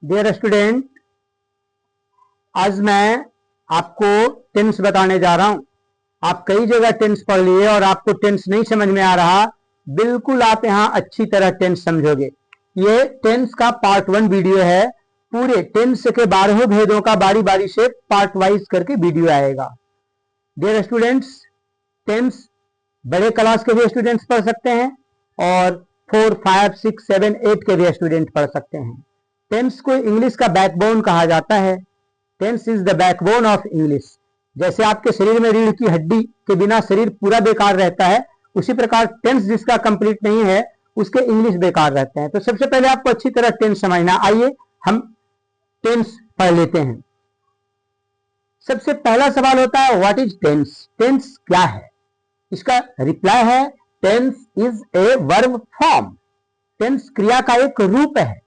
Dear student, आज मैं आपको टेंस बताने जा रहा हूं। आप कई जगह टेंस पढ़ लिए और आपको टेंस नहीं समझ में आ रहा, बिल्कुल आप यहां अच्छी तरह टेंस समझोगे। ये टेंस का पार्ट 1 वीडियो है। पूरे टेंस के 12 भेदों का बारी बारी से पार्ट वाइज करके वीडियो आएगा। डियर स्टूडेंट्स, टेंस बड़े क्लास के भी स्टूडेंट्स पढ़ सकते हैं और 4, 5, 6, 7, 8 के भी स्टूडेंट पढ़ सकते हैं। टेंस को इंग्लिश का बैकबोन कहा जाता है। Tense is the backbone of English. जैसे आपके शरीर में रीढ़ की हड्डी के बिना शरीर पूरा बेकार रहता है, उसी प्रकार टेंस जिसका कंप्लीट नहीं है उसके इंग्लिश बेकार रहते हैं। तो सबसे पहले आपको अच्छी तरह टेंस समझना। आइए हम टेंस पढ़ लेते हैं। सबसे पहला सवाल होता है, व्हाट इज टेंस? टेंस क्या है? इसका रिप्लाई है, tense is a verb form. Tense क्रिया का एक रूप है।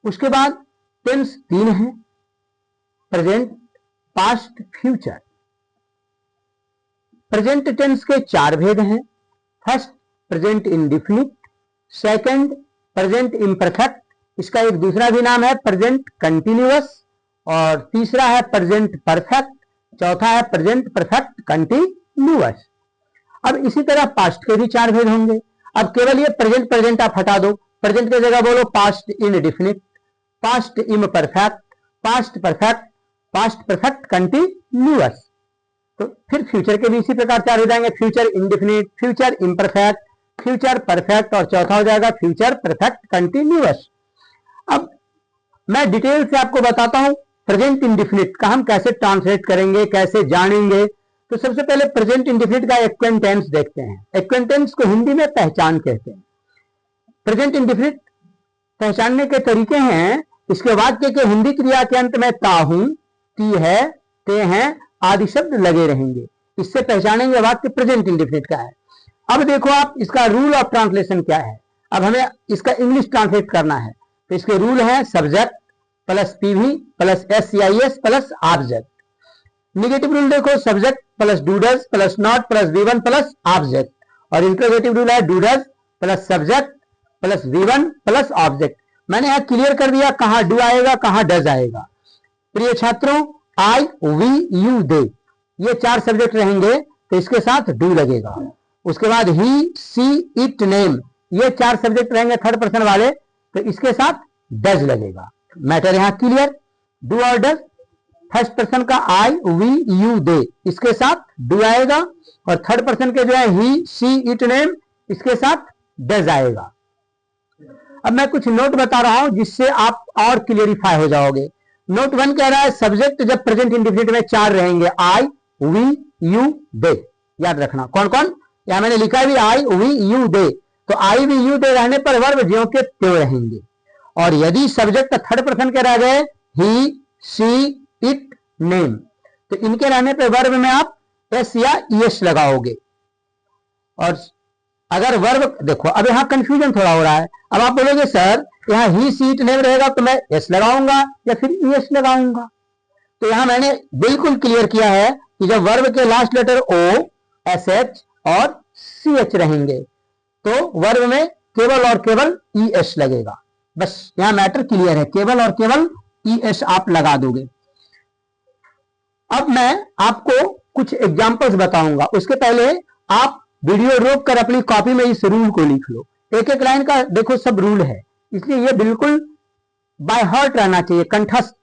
उसके बाद टेंस 3 है, present, past, future. Present tense के 4 भेद हैं। First, present indefinite. Second, present imperfect. इसका एक दूसरा भी नाम है प्रेजेंट कंटिन्यूअस। और तीसरा है प्रेजेंट परफेक्ट। चौथा है प्रेजेंट परफेक्ट कंटिन्यूअस। अब इसी तरह पास्ट के भी 4 भेद होंगे। अब केवल ये प्रेजेंट प्रेजेंट आप हटा दो, प्रेजेंट की जगह बोलो past indefinite, past imperfect, past perfect, past perfect continuous. तो फिर फ्यूचर के भी इसी प्रकार 4 हो जाएंगे, future indefinite, future imperfect, future perfect और चौथा हो जाएगा फ्यूचर परफेक्ट कंटिन्यूअस। अब मैं डिटेल से आपको बताता हूं प्रेजेंट इंडेफिनिट का हम कैसे ट्रांसलेट करेंगे, कैसे जानेंगे। तो सबसे पहले प्रेजेंट इंडेफिनिट का एक्वेंटेंस देखते हैं। एक्वेंटेंस को हिंदी में पहचान कहते हैं। प्रेजेंट इंडेफिनिट पहचानने के तरीके हैं, इसके वाक्य के हिंदी क्रिया के अंत में ता हूं, ती है, ते हैं आदि शब्द लगे रहेंगे। इससे पहचानेंगे वाक्य प्रेजेंट इंडेफिनिट का है। अब देखो आप, इसका रूल ऑफ ट्रांसलेशन क्या है। अब हमें इसका इंग्लिश ट्रांसलेट करना है। तो इसके रूल है subject plus PV plus SCIS plus object. Negative rule देखो, subject plus do does plus not plus V one plus object. और इंट्रोगेटिव रूल है do does plus subject plus V one plus object. मैंने यहां क्लियर कर दिया कहां डू आएगा, कहां डज आएगा। प्रिय छात्रों, आई, वी, यू, दे, ये 4 सब्जेक्ट रहेंगे तो इसके साथ डू लगेगा। उसके बाद ही, सी, इट, नेम, ये 4 सब्जेक्ट रहेंगे थर्ड पर्सन वाले, तो इसके साथ डज लगेगा। मैटर यहां क्लियर। डू और डज, फर्स्ट पर्सन का आई, वी, यू, दे, इसके साथ डू आएगा और थर्ड पर्सन के जो है ही, सी, इट, नेम, इसके साथ डज आएगा। अब मैं कुछ नोट बता रहा हूं जिससे आप और क्लियरिफाई हो जाओगे। नोट 1 कह रहा है सब्जेक्ट जब प्रेजेंट इंडेफिनिट में 4 रहेंगे, आई, वी, यू, दे। याद रखना कौन कौन, यहां मैंने लिखा है भी आई, वी, यू, दे। तो आई, वी, यू, दे रहने पर वर्ब ज्यों के त्यों रहेंगे। और यदि सब्जेक्ट थर्ड पर्सन के रह गए, ही, सी, इट, नेम, तो इनके रहने पर वर्ब में आप एस या ईएस लगाओगे। और अगर वर्ब देखो, अब यहां कंफ्यूजन थोड़ा हो रहा है। अब आप बोलोगे सर यहां ही, सी, इट, नेम रहेगा तो मैं एस लगाऊंगा या फिर ईएस लगाऊंगा। तो यहां मैंने बिल्कुल क्लियर किया है कि जब वर्ब के लास्ट लेटर ओ, एस एच और सी एच रहेंगे तो वर्ब में केवल और केवल ई एस लगेगा। बस यहां मैटर क्लियर है, केवल और केवल ई एस आप लगा दोगे। अब मैं आपको कुछ एग्जांपल्स बताऊंगा, उसके पहले आप वीडियो रोक कर अपनी कॉपी में इस रूल को लिख लो। एक एक लाइन का देखो सब रूल है, इसलिए ये बिल्कुल बाय हार्ट रहना चाहिए, कंठस्थ।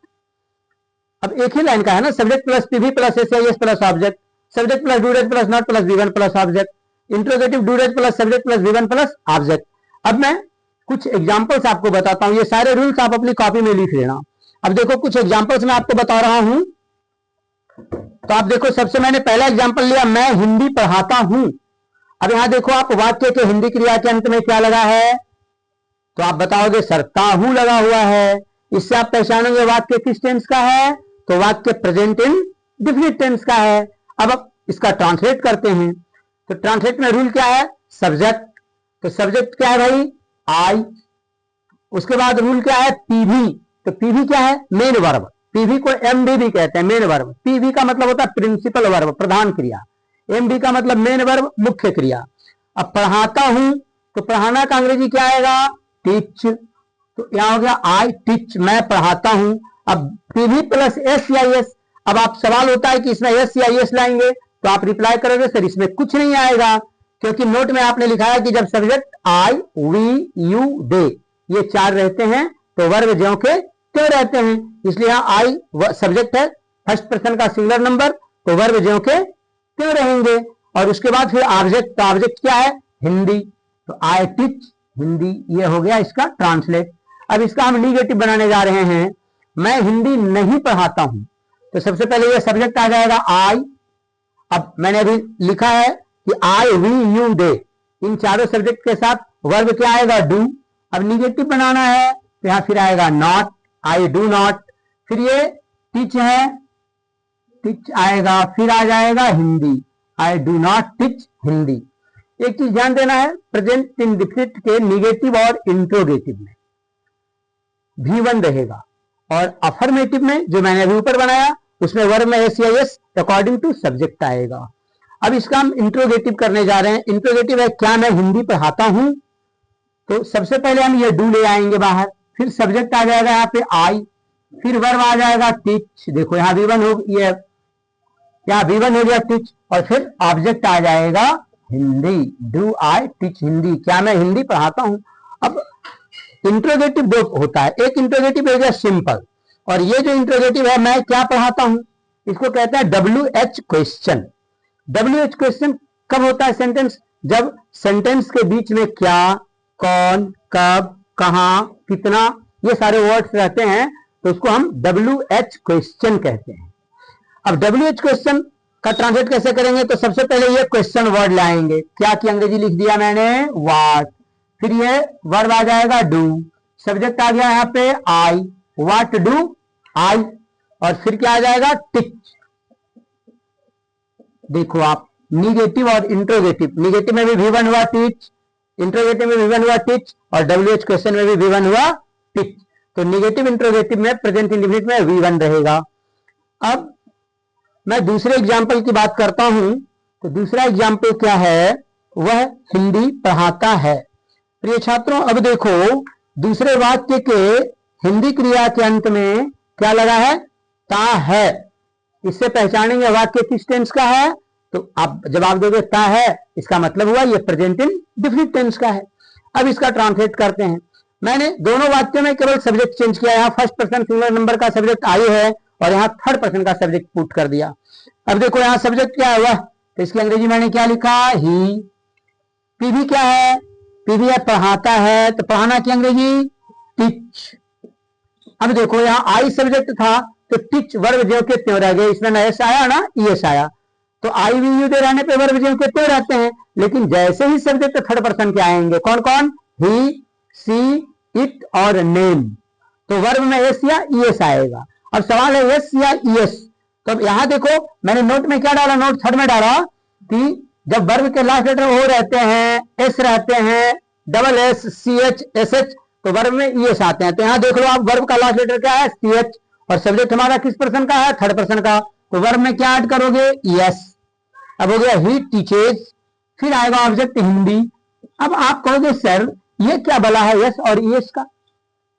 अब एक ही लाइन का है ना, subject plus PV plus SIS plus object, subject plus do does plus not plus V one plus object, interrogative do does plus subject plus V one plus object. अब मैं कुछ एग्जांपल्स आपको बताता हूं, ये सारे रूल्स आप अपनी कॉपी में लिख लेना। अब देखो कुछ एग्जांपल्स मैं आपको बता रहा हूं। तो आप देखो, सबसे मैंने पहला एग्जांपल लिया, मैं हिंदी पढ़ाता हूं। अब यहां देखो आप, वाक्य के हिंदी क्रिया के अंत में क्या लगा है, तो आप बताओगे सर ताहू लगा हुआ है। इससे आप पहचानोगे वाक्य किस टेंस का है, तो वाक्य प्रेजेंट इंडेफिनिट टेंस का है। अब इसका ट्रांसलेट करते हैं। तो ट्रांसलेट में रूल क्या है, सब्जेक्ट, तो सब्जेक्ट क्या है भाई, आई। उसके बाद रूल क्या है, पीवी, तो पीवी क्या है, मेन वर्ब। पीवी को एमडी भी कहते हैं, मेन वर्ब। पीवी का मतलब होता है प्रिंसिपल वर्ब, प्रधान क्रिया। एमडी का मतलब मेन वर्ब, मुख्य क्रिया। अब पढ़ाता हूं, तो पढ़ाना का अंग्रेजी क्या आएगा, टीच। तो यहाँ हो गया आई टीच, मैं पढ़ाता हूं। अब पीवी प्लस एस या एस, अब आप सवाल होता है कि इसमें एस या एस लाएंगे, तो आप रिप्लाई करोगे सर इसमें कुछ नहीं आएगा, क्योंकि नोट में आपने लिखा है कि जब subject I we you they ये चार रहते हैं तो वर्ब ज्यों के त्यों रहते हैं, इसलिए यहाँ आई सब्जेक्ट है, फर्स्ट पर्सन का सिंगुलर नंबर, तो वर्ब ज्यों के त्यों रहेंगे। और उसके बाद फिर ऑब्जेक्ट, तो ऑब्जेक्ट क्या है, हिंदी, तो आई टीच हिंदी, ये हो गया इसका ट्रांसलेट। अब इसका हम निगेटिव बनाने जा रहे हैं, मैं हिंदी नहीं पढ़ाता हूं, तो सबसे पहले ये सब्जेक्ट आ जाएगा आई। अब मैंने अभी लिखा है कि आई वी यू दे, इन चारों सब्जेक्ट के साथ वर्ब क्या आएगा, डू। अब निगेटिव बनाना है तो यहां फिर आएगा नॉट, आई डू नॉट। फिर ये टीच है, टीच आएगा, फिर आ जाएगा Hindi, I do not teach Hindi. एक चीज ध्यान देना है, प्रेजेंट इंडेफिनिट के निगेटिव और इंट्रोगेटिव में V1 रहेगा, और अफर्मेटिव में जो मैंने अभी ऊपर बनाया उसमें वर्ब में एस या एस अकॉर्डिंग टू सब्जेक्ट आएगा। अब इसका हम इंट्रोगेटिव करने जा रहे हैं। इंट्रोगेटिव है क्या मैं हिंदी पढ़ाता हूं, तो सबसे पहले हम ये डू ले आएंगे बाहर, फिर सब्जेक्ट आ जाएगा यहाँ पे आई, फिर वर्ब आ जाएगा टीच, देखो यहाँ V1 हो, ये यहाँ V1 हो गया टीच, और फिर ऑब्जेक्ट आ जाएगा Hindi, do I teach Hindi, क्या मैं हिंदी पढ़ाता हूं। अब इंट्रोगेटिव दो होता है, एक इंट्रोगेटिव हो गया सिंपल, और ये जो इंट्रोगेटिव है मैं क्या पढ़ाता हूं, इसको कहते हैं WH क्वेश्चन। WH क्वेश्चन कब होता है सेंटेंस, जब सेंटेंस के बीच में क्या, कौन, कब, कहां, कितना, ये सारे वर्ड्स रहते हैं, तो उसको हम WH क्वेश्चन कहते हैं। अब WH क्वेश्चन का ट्रांसलेट कैसे करेंगे, तो सबसे पहले ये क्वेश्चन वर्ड लाएंगे, क्या की अंग्रेजी लिख दिया मैंने, व्हाट, फिर ये वर्ब आ जाएगा डू, सब्जेक्ट आ गया यहाँ पे आई, व्हाट डू आई, और फिर क्या आ जाएगा टीच। देखो आप निगेटिव और इंट्रोगेटिव, निगेटिव में भी V1 हुआ टीच, इंट्रोगेटिव में V1 हुआ टीच, और WH क्वेश्चन में भी V1 हुआ टीच, तो निगेटिव इंट्रोगेटिव में प्रेजेंट इंडेफिनिट में V1 रहेगा। अब मैं दूसरे एग्जाम्पल की बात करता हूं, तो दूसरा एग्जाम्पल क्या है, वह हिंदी पढ़ाता है। प्रिय छात्रों अब देखो दूसरे वाक्य के हिंदी क्रिया के अंत में क्या लगा है, ता है, इससे पहचानेंगे वाक्य किस टेंस का है, तो आप जवाब दोगे ता है, इसका मतलब हुआ ये प्रेजेंट इंडेफिनिट टेंस का है। अब इसका ट्रांसलेट करते हैं, मैंने दोनों वाक्यों में केवल सब्जेक्ट चेंज किया, यहाँ फर्स्ट पर्सन सिंगुलर नंबर का सब्जेक्ट आई है और यहाँ थर्ड पर्सन का सब्जेक्ट पुट कर दिया। अब देखो यहाँ सब्जेक्ट क्या है वह, तो इसकी अंग्रेजी मैंने क्या लिखा, ही। पीवी क्या है, पीवी है पढ़ाता है, तो पढ़ाना की अंग्रेजी टीच। अब देखो यहाँ आई सब्जेक्ट था तो टीच वर्ब ज्यों के त्यों रह गए, इसमें ना एस आया ना ईएस आया, तो आई वी यू दे रहने पे वर्ब ज्यों के त्यों रहते हैं। लेकिन जैसे ही सब्जेक्ट थर्ड पर्सन के आएंगे, कौन कौन, ही, सी, इट और नेम, तो वर्ब में एस या ईएस आएगा। अब सवाल है एस या ईएस, तो अब यहां देखो मैंने नोट में क्या डाला, नोट थर्ड में डाला कि जब वर्ब के लास्ट लेटर ओ रहते हैं, एस रहते हैं, double S, C H, S H, तो वर्ब में ईएस आते हैं। तो यहां देख लो आप वर्ब का लास्ट लेटर क्या है, सी एच, और सब्जेक्ट हमारा किस पर्सन का है, थर्ड पर्सन का, तो वर्ब में क्या ऐड करोगे, ईएस। अब हो गया ही टीचेज, फिर आएगा ऑब्जेक्ट हिंदी। अब आप कहोगे सर ये क्या बला है यस और ईएस का,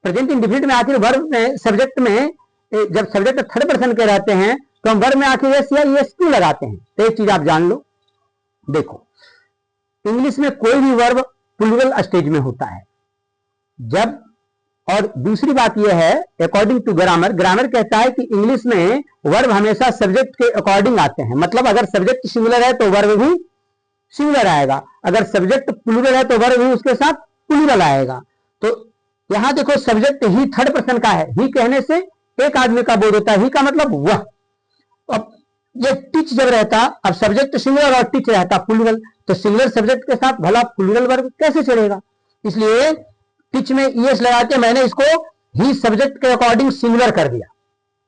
प्रेजेंट इंडेफिनिट में आखिर वर्ब में सब्जेक्ट में जब सब्जेक्ट थर्ड पर्सन के रहते हैं तो हम वर्ब में आखिर एस या ईएस क्यों लगाते हैं, तो एक चीज आप जान लो। देखो इंग्लिश में कोई भी वर्ब प्लूरल स्टेज में होता है जब, और दूसरी बात यह है अकॉर्डिंग टू ग्रामर, ग्रामर कहता है कि इंग्लिश में वर्ब हमेशा सब्जेक्ट के अकॉर्डिंग आते हैं, मतलब अगर सब्जेक्ट सिंगुलर है तो वर्ब भी सिंगुलर आएगा, अगर सब्जेक्ट प्लूरल है तो वर्ब भी उसके साथ प्लूरल आएगा। तो यहां देखो सब्जेक्ट ही थर्ड पर्सन का है, ही कहने से एक आदमी का बोध होता है, ही का मतलब वह। अब ये टीच जब रहता, अब सब्जेक्ट सिंगुलर और टीच रहता प्लूरल, तो सिंगुलर सब्जेक्ट के साथ भला प्लूरल वर्ब कैसे चलेगा, इसलिए टीच में ईएस लगाते मैंने इसको ही सब्जेक्ट के अकॉर्डिंग सिंगुलर कर दिया,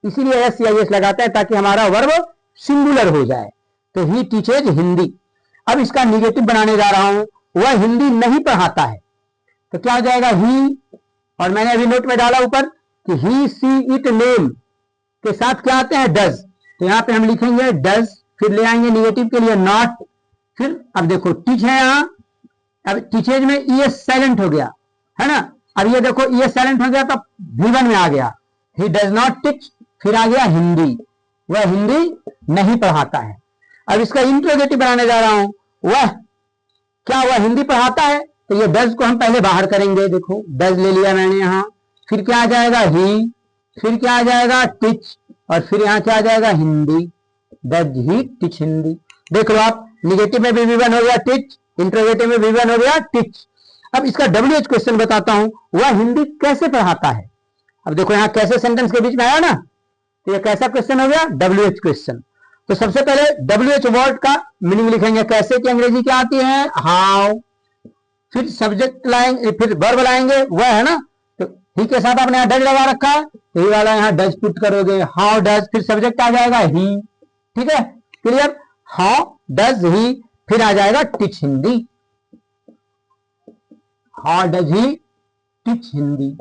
इसीलिए एस या ईएस लगाते हैं ताकि हमारा वर्ब सिंगुलर हो जाए। तो ही टीचेज हिंदी। अब इसका निगेटिव बनाने जा रहा हूं, वह हिंदी नहीं पढ़ाता है, तो क्या हो जाएगा ही, और मैंने अभी नोट में डाला ऊपर कि ही, सी, इट, नेम के साथ क्या आते हैं, डज, तो यहां पे हम लिखेंगे डज, फिर ले आएंगे निगेटिव के लिए नॉट, फिर अब देखो टीच है यहां, अब टीचेज में ईएस साइलेंट हो गया है ना, अब ये देखो ये साइलेंट हो गया तो V1 में आ गया, ही डज नॉट टीच, फिर आ गया हिंदी, वह हिंदी नहीं पढ़ाता है। अब इसका इंट्रोगेटिव बनाने जा रहा हूं, क्या वह हिंदी पढ़ाता है, तो ये डज को हम पहले बाहर करेंगे। देखो डज ले लिया मैंने यहां, फिर क्या आ जाएगा ही, फिर क्या आ जाएगा टीच, और फिर यहां क्या आ जाएगा Hindi, does he teach Hindi. देख लो आप, निगेटिव में भी V1 हो गया टीच, इंट्रोगेटिव में V1 हो गया टीच। अब इसका WH क्वेश्चन बताता हूं, वह हिंदी कैसे पढ़ाता है। अब देखो यहां कैसे सेंटेंस के बीच में आया ना, तो ये कैसा क्वेश्चन हो गया, WH क्वेश्चन। तो सबसे पहले WH वर्ड का मीनिंग लिखेंगे, कैसे की अंग्रेजी क्या आती है, हाउ, फिर सब्जेक्ट लाएंगे, फिर वर्ब लाएंगे, वह है ना, तो ही के साथ आपने यहां डज लगा रखा है, तो ही वाला यहां डज पुट करोगे, हाउ डज, फिर सब्जेक्ट आ जाएगा ही, ठीक है, क्लियर, हाउ डज ही, फिर आ जाएगा teach Hindi, how does he teach Hindi,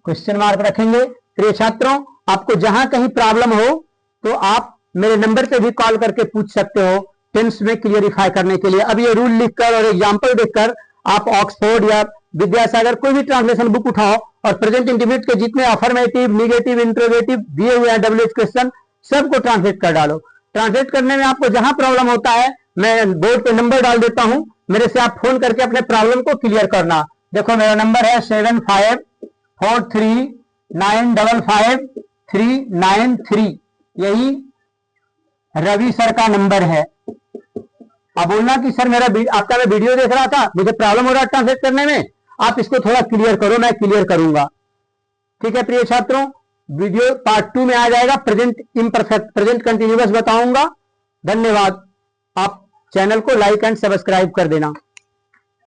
question mark रखेंगे। प्रिय छात्रों, आपको जहां कहीं प्रॉब्लम हो तो आप मेरे नंबर पे भी कॉल करके पूछ सकते हो टेंस में क्लियरिफाई करने के लिए। अब ये रूल लिखकर और एग्जाम्पल देखकर आप ऑक्सफोर्ड या विद्यासागर कोई भी ट्रांसलेशन बुक उठाओ और प्रेजेंट इंडिफिनिट के जितने अफर्मेटिव, निगेटिव, इंट्रोगेटिव दिए हुए हैं WH क्वेश्चन सबको ट्रांसलेट कर डालो। ट्रांसलेट करने में आपको जहां प्रॉब्लम होता है मैं बोर्ड पे नंबर डाल देता हूं, मेरे से आप फोन करके अपने प्रॉब्लम को क्लियर करना। देखो मेरा नंबर है 7543955393, यही रवि सर का नंबर है। अब बोलना कि सर आपका मैं वीडियो देख रहा था, मुझे प्रॉब्लम हो रहा है ट्रांसलेट करने में, आप इसको थोड़ा क्लियर करो, मैं क्लियर करूंगा। ठीक है प्रिय छात्रों, वीडियो पार्ट 2 में आ जाएगा, प्रेजेंट इम्परफेक्ट, प्रेजेंट कंटिन्यूअस बताऊंगा। धन्यवाद। आप चैनल को लाइक एंड सब्सक्राइब कर देना।